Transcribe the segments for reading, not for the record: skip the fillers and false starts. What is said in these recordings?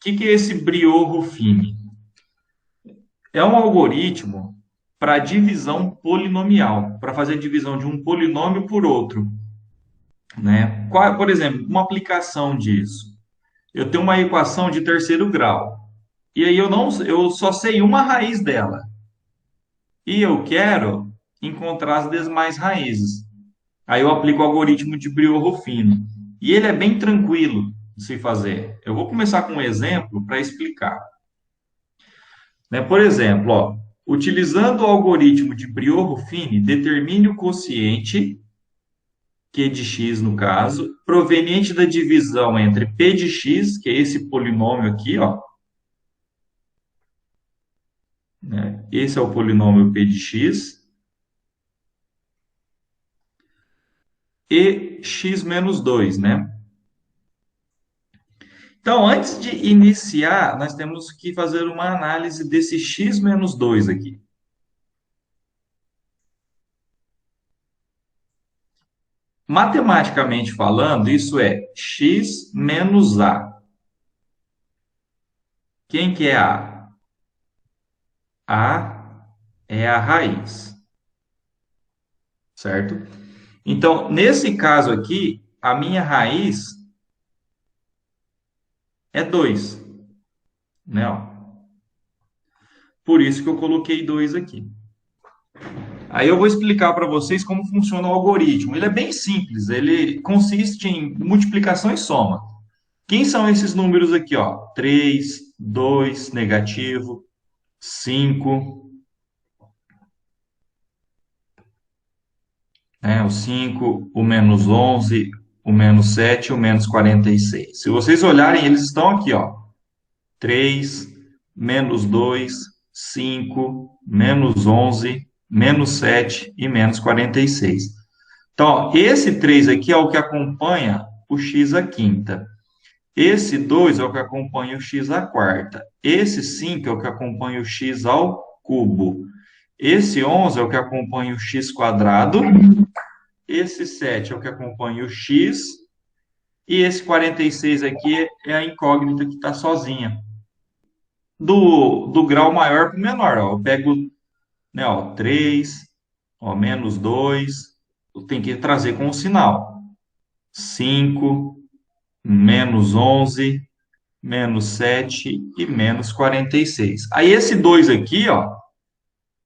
que é esse Briot-Ruffini? É um algoritmo para divisão polinomial, para fazer divisão de um polinômio por outro, né? Por exemplo, uma aplicação disso. Eu tenho uma equação de terceiro grau. E aí eu só sei uma raiz dela. E eu quero encontrar as demais raízes. Aí eu aplico o algoritmo de Briot-Ruffino. E ele é bem tranquilo de se fazer. Eu vou começar com um exemplo para explicar. Né? Por exemplo, ó, utilizando o algoritmo de Briot-Ruffini, determine o quociente, Q de x no caso, proveniente da divisão entre P de x, que é esse polinômio aqui, ó, né? Esse é o polinômio P de x, e x menos 2, né? Então, antes de iniciar, nós temos que fazer uma análise desse x menos 2 aqui. Matematicamente falando, isso é x menos a. Quem que é a? A é a raiz, certo? Então, nesse caso aqui, a minha raiz é 2, né? Ó. Por isso que eu coloquei 2 aqui. Aí eu vou explicar para vocês como funciona o algoritmo. Ele é bem simples, ele consiste em multiplicação e soma. Quem são esses números aqui, ó? 3, 2, negativo, 5, né? O 5, o menos 11, o menos 7 e o menos 46. Se vocês olharem, eles estão aqui, ó. 3, menos 2, 5, menos 11, menos 7 e menos 46. Então, ó, esse 3 aqui é o que acompanha o x à quinta. Esse 2 é o que acompanha o x à quarta. Esse 5 é o que acompanha o x ao cubo. Esse 11 é o que acompanha o x quadrado. Esse 7 é o que acompanha o x. E esse 46 aqui é a incógnita que está sozinha. Do grau maior para o menor. Ó. Eu pego, né, ó, 3, ó, menos 2. Tem que trazer com o sinal. 5, menos 11, menos 7 e menos 46. Aí esse 2 aqui, ó,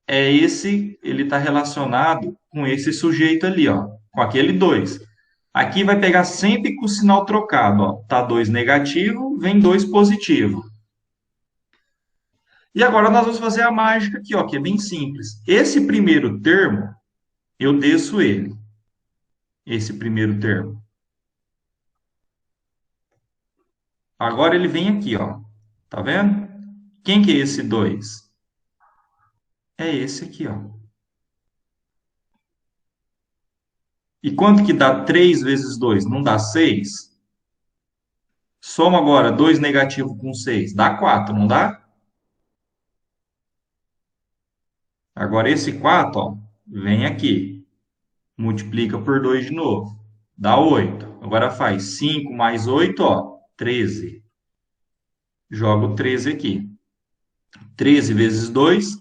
ele está relacionado com esse sujeito ali, ó, com aquele 2. Aqui vai pegar sempre com o sinal trocado, ó. Tá 2 negativo, vem 2 positivo. E agora nós vamos fazer a mágica aqui, ó, que é bem simples. Esse primeiro termo, eu desço ele. Esse primeiro termo. Agora ele vem aqui, ó. Tá vendo? Quem que é esse 2? É esse aqui, ó. E quanto que dá 3 vezes 2? Não dá 6? Soma agora 2 negativo com 6. Dá 4, não dá? Agora esse 4, ó, vem aqui. Multiplica por 2 de novo. Dá 8. Agora faz 5 mais 8, ó, 13. Jogo 13 aqui. 13 vezes 2,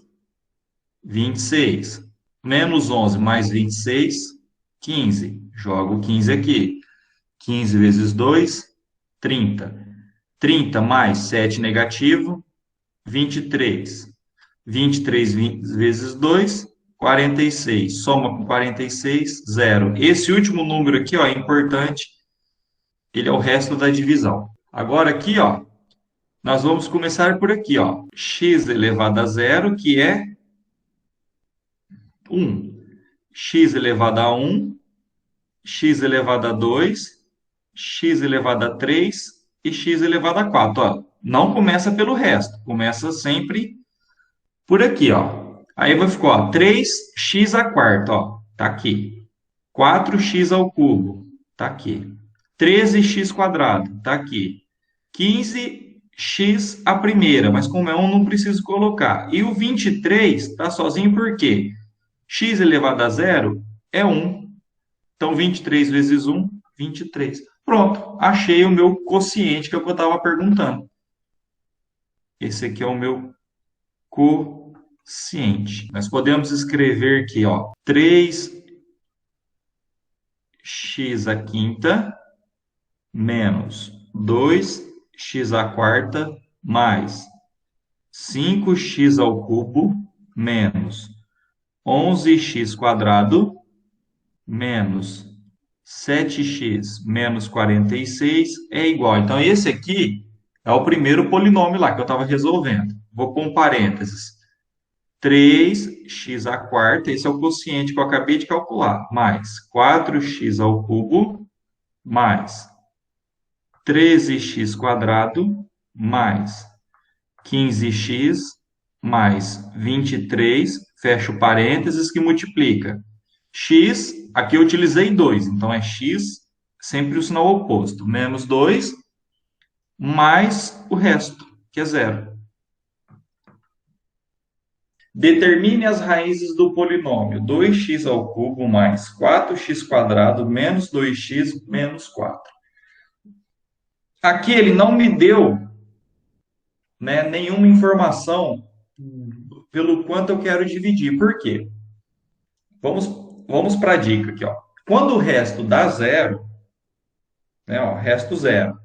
26. Menos 11 mais 26, 15. Jogo 15 aqui. 15 vezes 2, 30. 30 mais 7 negativo, 23. 23 vezes 2, 46. Soma com 46, 0. Esse último número aqui, ó, é importante. Ele é o resto da divisão. Agora aqui, ó, nós vamos começar por aqui, ó. X elevado a zero, que é 1. X elevado a 1, x elevado a 2, x elevado a 3 e x elevado a 4. Ó. Não começa pelo resto, começa sempre por aqui, ó. Aí vai ficar, ó, 3x à quarta, ó, tá aqui. 4x ao cubo, tá aqui. 13x quadrado, tá aqui. 15x à primeira, mas como é um, não preciso colocar. E o 23 tá sozinho por quê? X elevado a zero é 1. Então, 23 vezes 1, 23. Pronto, achei o meu quociente que é o que eu estava perguntando. Esse aqui é o meu quociente. Nós podemos escrever aqui, ó, 3x à quinta menos 2x à quarta mais 5x ao cubo menos 11x quadrado menos 7x menos 46 é igual. Então, esse aqui é o primeiro polinômio lá que eu estava resolvendo. Vou pôr um parênteses. 3x à quarta, esse é o quociente que eu acabei de calcular, mais 4x ao cubo, mais 13x quadrado, mais 15x, mais 23, fecho parênteses, que multiplica. X, aqui eu utilizei 2, então é x, sempre o sinal oposto, menos 2, mais o resto, que é zero. Determine as raízes do polinômio 2x ao cubo mais 4x quadrado menos 2x menos 4. Aqui ele não me deu, né, nenhuma informação pelo quanto eu quero dividir. Por quê? Vamos, vamos para a dica aqui, ó. Quando o resto dá zero, né, ó, resto zero,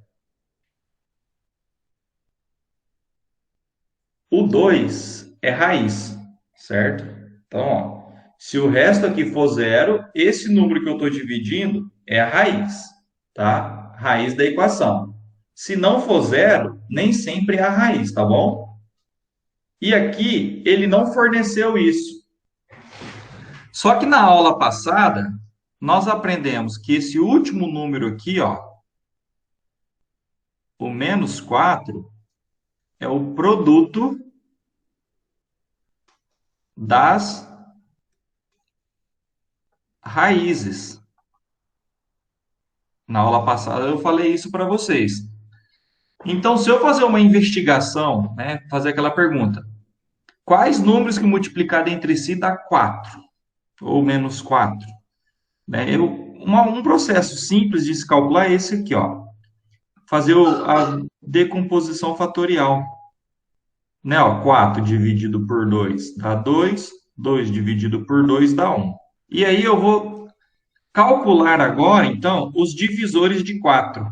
o 2 é raiz, certo? Então, ó, se o resto aqui for zero, esse número que eu estou dividindo é a raiz, tá? Raiz da equação. Se não for zero, nem sempre é a raiz, tá bom? E aqui ele não forneceu isso. Só que na aula passada, nós aprendemos que esse último número aqui, ó, o menos 4, é o produto das raízes. Na aula passada eu falei isso para vocês. Então, se eu fazer uma investigação, né, fazer aquela pergunta, quais números que multiplicado entre si dá 4 ou menos 4? Né? Um processo simples de se calcular é esse aqui, ó. Fazer a decomposição fatorial. Né, ó, 4 dividido por 2 dá 2, 2 dividido por 2 dá 1. E aí eu vou calcular agora, então, os divisores de 4,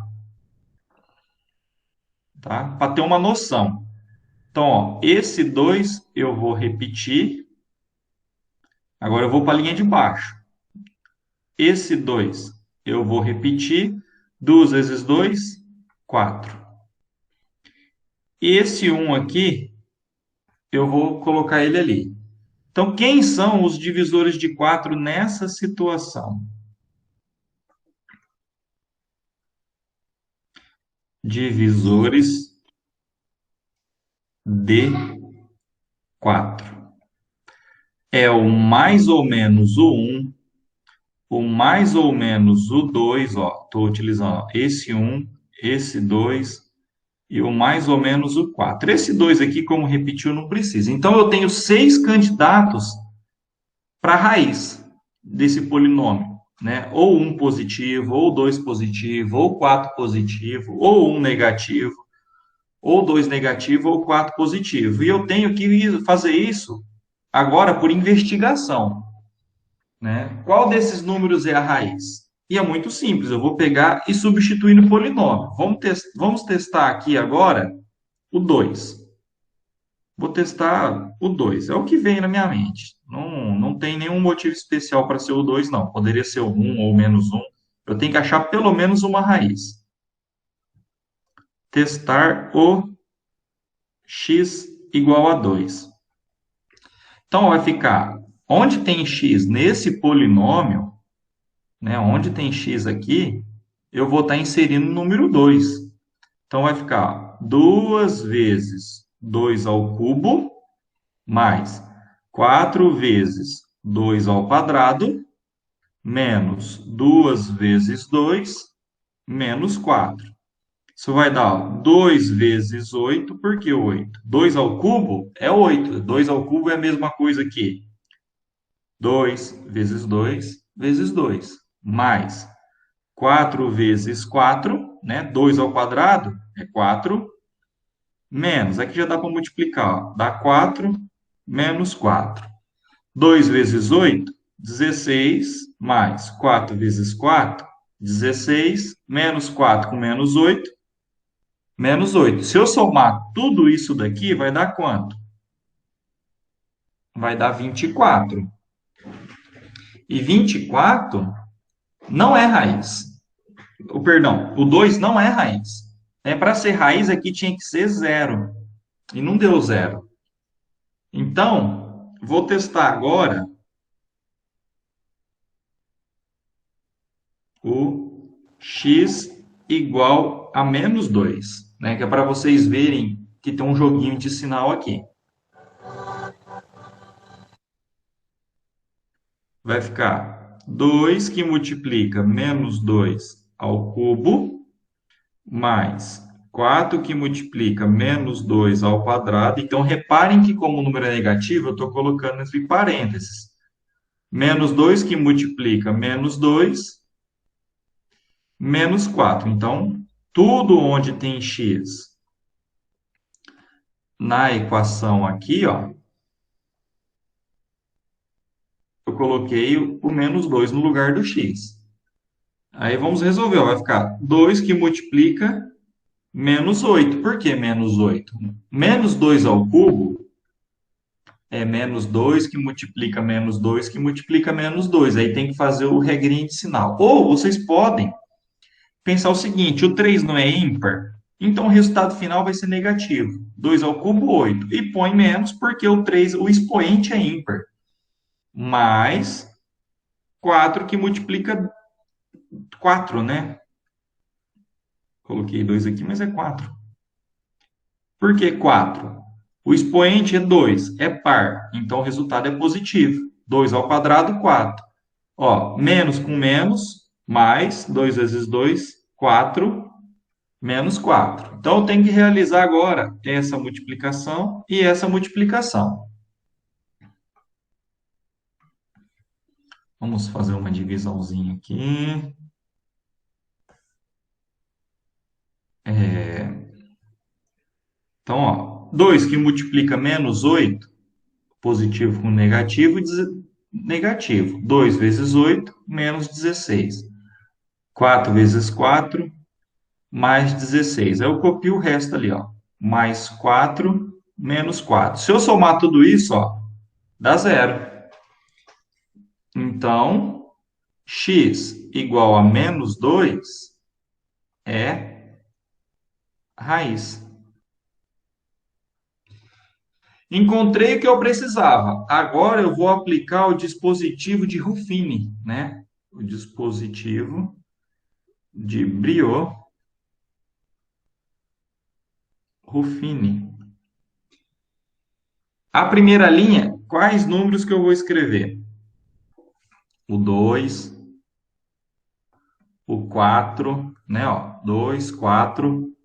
tá? Para ter uma noção. Então, ó, esse 2 eu vou repetir. Agora eu vou para a linha de baixo. Esse 2 eu vou repetir. 2 vezes 2, 4. Esse 1 aqui, eu vou colocar ele ali. Então, quem são os divisores de 4 nessa situação? Divisores de 4. É o mais ou menos o 1, o mais ou menos o 2, ó, estou utilizando ó, esse 1, esse 2 e o mais ou menos o 4. Esse 2 aqui, como repetiu, não precisa. Então, eu tenho 6 candidatos para a raiz desse polinômio, né? Ou um positivo, ou 2 positivo, ou 4 positivo, ou um negativo, ou 2 negativo, ou 4 positivo. E eu tenho que fazer isso agora por investigação, né? Qual desses números é a raiz? E é muito simples, eu vou pegar e substituir no polinômio. Vamos testar aqui agora o 2. Vou testar o 2. É o que vem na minha mente. Não tem nenhum motivo especial para ser o 2, não. Poderia ser o 1 ou menos 1. Eu tenho que achar pelo menos uma raiz. Testar o x igual a 2. Então, vai ficar, onde tem x nesse polinômio, né, onde tem x aqui, eu vou estar inserindo o número 2. Então, vai ficar 2 vezes 2 ao cubo, mais 4 vezes 2 ao quadrado, menos 2 vezes 2, menos 4. Isso vai dar 2 vezes 8, por que 8? 2 ao cubo é 8. 2 ao cubo é a mesma coisa que 2 vezes 2 vezes 2, mais 4 vezes 4, né? 2 ao quadrado é 4, Menos, aqui já dá para multiplicar, ó. Dá 4 menos 4. 2 vezes 8, 16, mais 4 vezes 4, 16, menos 4 com menos 8, menos 8. Se eu somar tudo isso daqui, vai dar quanto? Vai dar 24. E 24 não é raiz. Perdão, o 2 não é raiz. Para ser raiz aqui tinha que ser zero. E não deu zero. Então, vou testar agora o x igual a menos 2, né? Que é para vocês verem que tem um joguinho de sinal aqui. Vai ficar 2 que multiplica menos 2 ao cubo, mais 4 que multiplica menos 2 ao quadrado. Então, reparem que como o número é negativo, eu estou colocando entre parênteses. Menos 2 que multiplica menos 2, menos 4. Então, tudo onde tem x na equação aqui, ó, eu coloquei o menos 2 no lugar do x. Aí vamos resolver, ó, vai ficar 2 que multiplica menos 8. Por que menos 8? Menos 2 ao cubo é menos 2 que multiplica menos 2 que multiplica menos 2. Aí tem que fazer o regrinho de sinal. Ou vocês podem pensar o seguinte, o 3 não é ímpar, então o resultado final vai ser negativo. 2 ao cubo, 8. E põe menos porque o 3, o expoente é ímpar. Mais 4 que multiplica 4, né? Coloquei 2 aqui, mas é 4. Por que 4? O expoente é 2, é par, então o resultado é positivo. 2 ao quadrado, 4. Ó, menos com menos, mais 2 vezes 2, 4, menos 4. Então, eu tenho que realizar agora essa multiplicação e essa multiplicação. Vamos fazer uma divisãozinha aqui. Então, ó, 2 que multiplica menos 8, positivo com negativo, negativo. 2 vezes 8, menos 16. 4 vezes 4, mais 16. Aí eu copio o resto ali, ó. Mais 4, menos 4. Se eu somar tudo isso, ó, dá zero. Então, x igual a menos 2 é raiz. Encontrei o que eu precisava. Agora eu vou aplicar o dispositivo de Ruffini, né? O dispositivo de Brio-Ruffini. A primeira linha, quais números que eu vou escrever? O 2, o 4, né? Ó, 2, 4,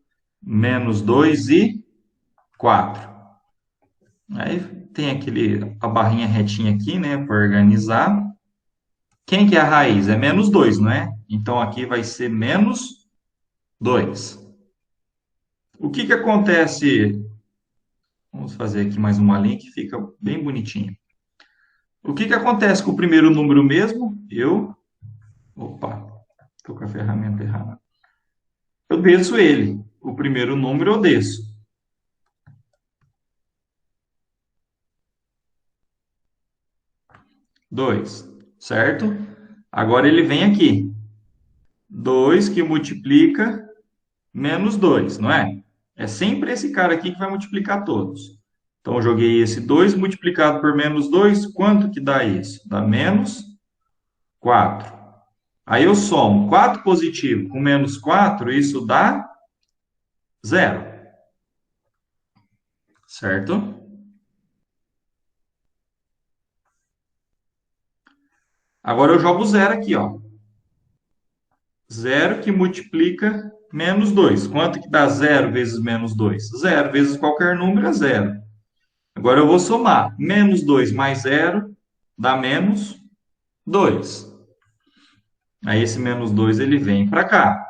menos 2 e 4. Aí tem a barrinha retinha aqui, né? Para organizar. Quem que é a raiz? É menos 2, não é? Então aqui vai ser menos 2. O que que acontece? Vamos fazer aqui mais uma linha que fica bem bonitinha. O que que acontece com o primeiro número mesmo? Opa, estou com a ferramenta errada. Eu desço ele. O primeiro número eu desço. 2, certo? Agora ele vem aqui. 2 que multiplica menos 2, não é? É sempre esse cara aqui que vai multiplicar todos. Então, eu joguei esse 2 multiplicado por menos 2, quanto que dá isso? Dá menos 4. Aí eu somo 4 positivo com menos 4, isso dá zero, certo? Agora eu jogo zero aqui, ó. Zero que multiplica menos 2. Quanto que dá zero vezes menos 2? Zero vezes qualquer número é zero. Agora eu vou somar. Menos 2 mais zero dá menos 2. Aí esse menos 2 ele vem para cá.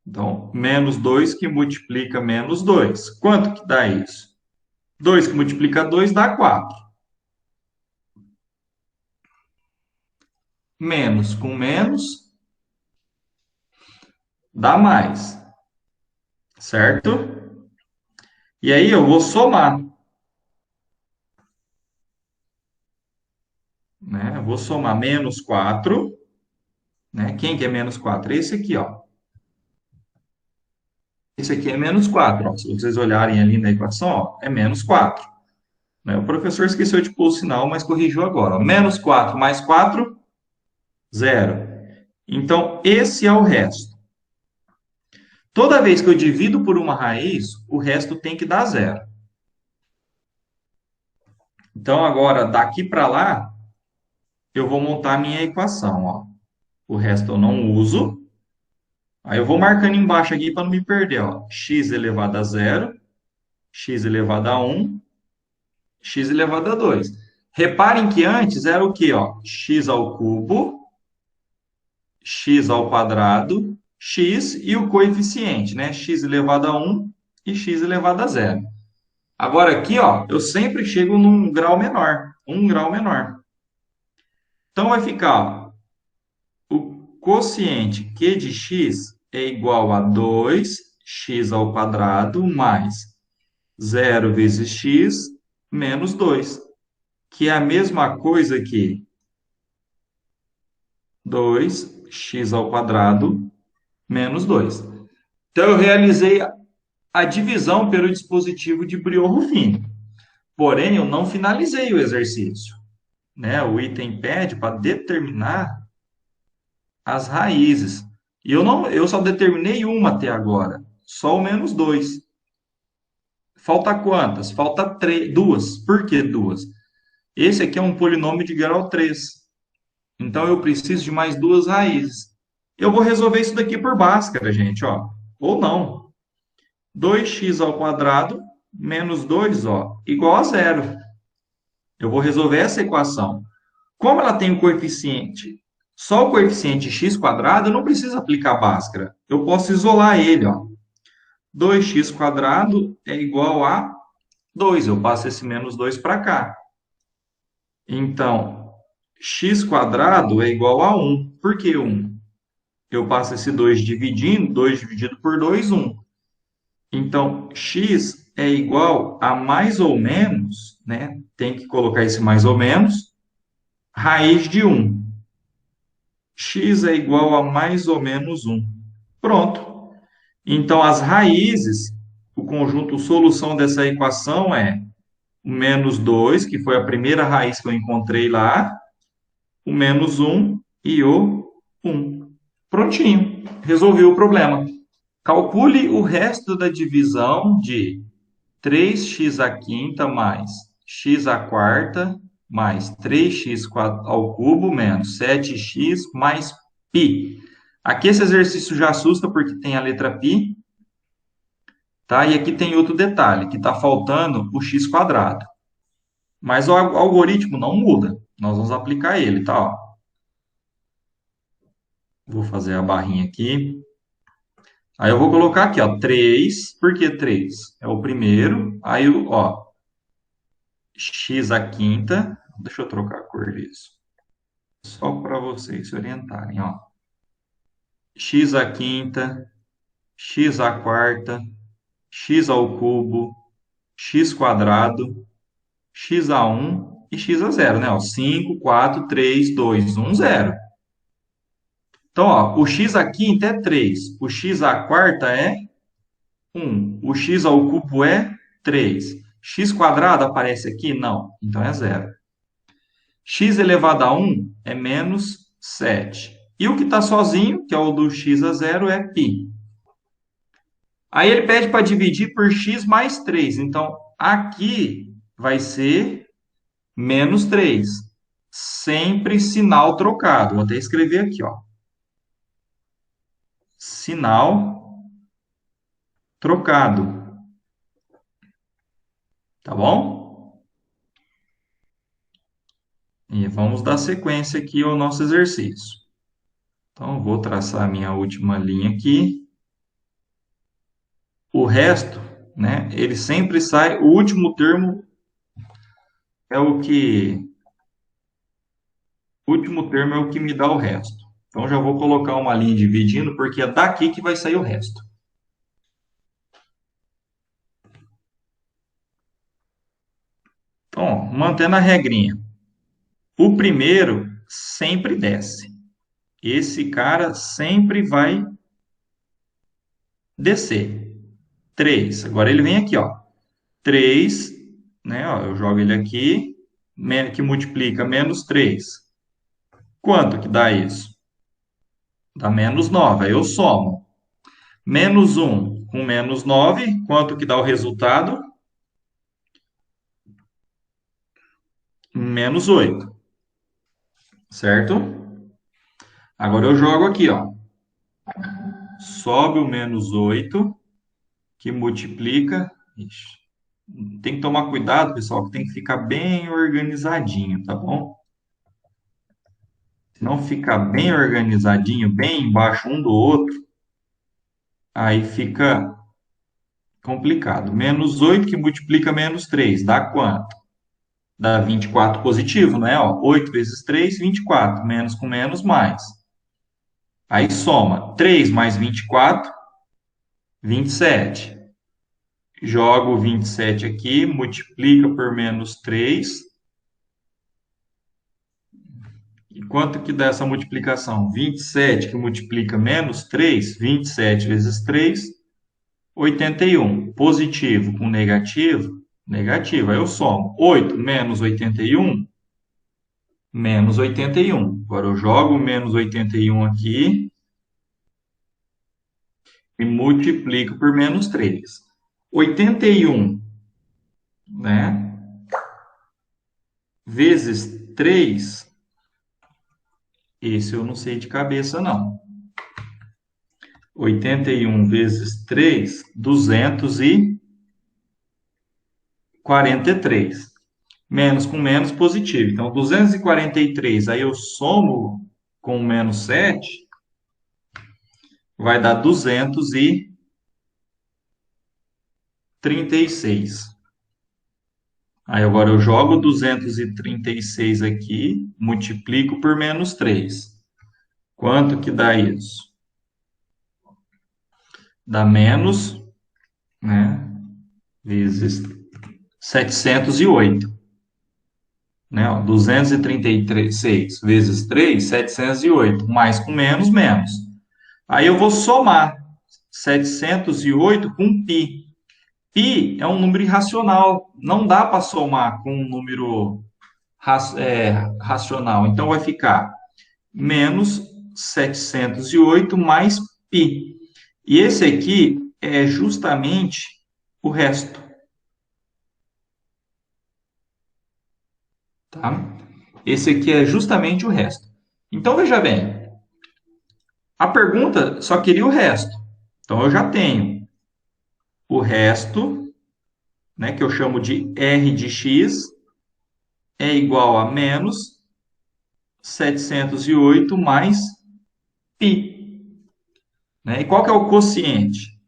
Então, menos 2 que multiplica menos 2. Quanto que dá isso? 2 que multiplica 2 dá 4. Menos com menos dá mais, certo? E aí eu vou somar, né? Eu vou somar menos 4, né? Quem que é menos 4? Esse aqui, ó. Esse aqui é menos 4, ó. Se vocês olharem ali na equação, ó, é menos 4, né? O professor esqueceu de pôr o sinal, mas corrigiu agora, ó. Menos 4 mais 4, zero. Então, esse é o resto. Toda vez que eu divido por uma raiz, o resto tem que dar zero. Então, agora, daqui para lá, eu vou montar a minha equação, ó. O resto eu não uso. Aí eu vou marcando embaixo aqui para não me perder, ó. X elevado a zero, x elevado a um, x elevado a 2. Reparem que antes era o quê, ó? X ao cubo, x ao quadrado, x e o coeficiente, né? X elevado a um e x elevado a zero. Agora aqui, ó, eu sempre chego num grau menor, um grau menor. Então vai ficar, ó, o quociente Q de x é igual a 2x ao quadrado mais zero vezes x menos 2, que é a mesma coisa que 2x ao quadrado menos 2. Então eu realizei a divisão pelo dispositivo de Briot-Ruffini. Porém, eu não finalizei o exercício, né? O item pede para determinar as raízes. E eu só determinei uma até agora, só o menos 2. Falta quantas? Falta duas. Por que duas? Esse aqui é um polinômio de grau 3. Então eu preciso de mais duas raízes. Eu vou resolver isso daqui por Bhaskara, gente, ó. Ou não. 2x ao quadrado menos 2, ó, igual a zero. Eu vou resolver essa equação. Como ela tem o coeficiente, só o coeficiente x quadrado, eu não preciso aplicar Bhaskara. Eu posso isolar ele, ó. 2x quadrado é igual a 2. Eu passo esse menos 2 para cá. Então, x quadrado é igual a 1. Por que 1? Eu passo esse 2 dividindo, 2 dividido por 2, 1. Então, x é igual a mais ou menos, né? Tem que colocar esse mais ou menos, raiz de 1. X é igual a mais ou menos 1. Pronto. Então, as raízes, o conjunto solução dessa equação é o menos 2, que foi a primeira raiz que eu encontrei lá, o menos 1 e o 1. Prontinho. Resolvi o problema. Calcule o resto da divisão de 3x à quinta mais x à quarta mais 3x ao cubo menos 7x mais π. Aqui esse exercício já assusta porque tem a letra π, tá? E aqui tem outro detalhe, que está faltando o x quadrado. Mas o algoritmo não muda. Nós vamos aplicar ele, tá? Ó. Vou fazer a barrinha aqui. Aí eu vou colocar aqui, ó, 3. Por que 3? É o primeiro. Aí, ó, x à quinta. Deixa eu trocar a cor disso. Só para vocês se orientarem, ó. X à quinta, x à quarta, x ao cubo, x quadrado, x a um e x a zero, né? Ó, 5, 4, 3, 2, 1, 0. Então, ó, o x à quinta é 3, o x à quarta é 1, o x ao cubo é 3. X quadrado aparece aqui? Não, então é zero. X elevado a 1 é menos 7. E o que está sozinho, que é o do x a zero, é π. Aí ele pede para dividir por x mais 3. Então, aqui vai ser menos 3. Sempre sinal trocado. Vou até escrever aqui, ó. Sinal trocado. Tá bom? E vamos dar sequência aqui ao nosso exercício. Então, vou traçar a minha última linha aqui. o resto, né, ele sempre sai, o último termo é o último termo é o que me dá o resto. Então já vou colocar uma linha dividindo, porque é daqui que vai sair o resto. Então, ó, mantendo a regrinha. O primeiro sempre desce. Esse cara sempre vai descer. 3. Agora ele vem aqui, ó. 3, né? Ó, eu jogo ele aqui, que multiplica menos 3. Quanto que dá isso? Dá menos 9. Aí eu somo. Menos 1 com menos 9, quanto que dá o resultado? Menos 8, certo? Agora eu jogo aqui, ó. Sobe o menos 8, que multiplica. Ixi, tem que tomar cuidado, pessoal, que tem que ficar bem organizadinho, tá bom? Se não ficar bem organizadinho, bem embaixo um do outro, aí fica complicado. Menos 8 que multiplica menos 3 dá quanto? Dá 24 positivo, não é? Ó, 8 vezes 3, 24. Menos com menos, mais. Aí soma 3 mais 24, 27. Jogo o 27 aqui, multiplica por menos 3. E quanto que dá essa multiplicação? 27 que multiplica menos 3, 27 vezes 3, 81. Positivo com negativo, negativo. Aí eu somo 8 menos 81, menos 81. Agora eu jogo menos 81 aqui e multiplico por menos 3. 81, né? Vezes 3, esse eu não sei de cabeça, não. 81 vezes 3, 243. Menos com menos, positivo. Então, 243, aí eu somo com menos 7, vai dar 236. Aí agora eu jogo 236 aqui, multiplico por menos 3. Quanto que dá isso? Dá menos, né, vezes 708. Né? Ó, 236 vezes 3, 708. Mais com menos, menos. Aí eu vou somar 708 com π. Π é um número irracional. Não dá para somar com um número racional. Então vai ficar menos 708 mais π. E esse aqui é justamente o resto. Tá? Esse aqui é justamente o resto. Então veja bem, a pergunta só queria o resto. Então eu já tenho o resto, né, que eu chamo de R de x, é igual a menos 708 mais π. Né? E qual que é o quociente?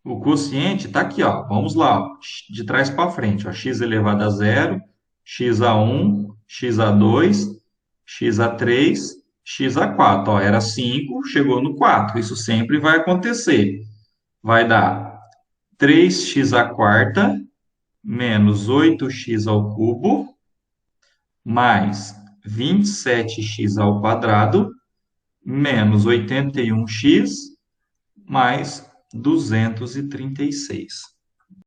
O quociente está aqui, ó. Vamos lá, ó, de trás para frente. Ó, x elevado a zero, x a 1, x a 2, x a 3, x a 4. Ó, era 5, chegou no 4. Isso sempre vai acontecer. Vai dar 3x à quarta menos 8x ao cubo mais 27x ao quadrado menos 81x mais 236.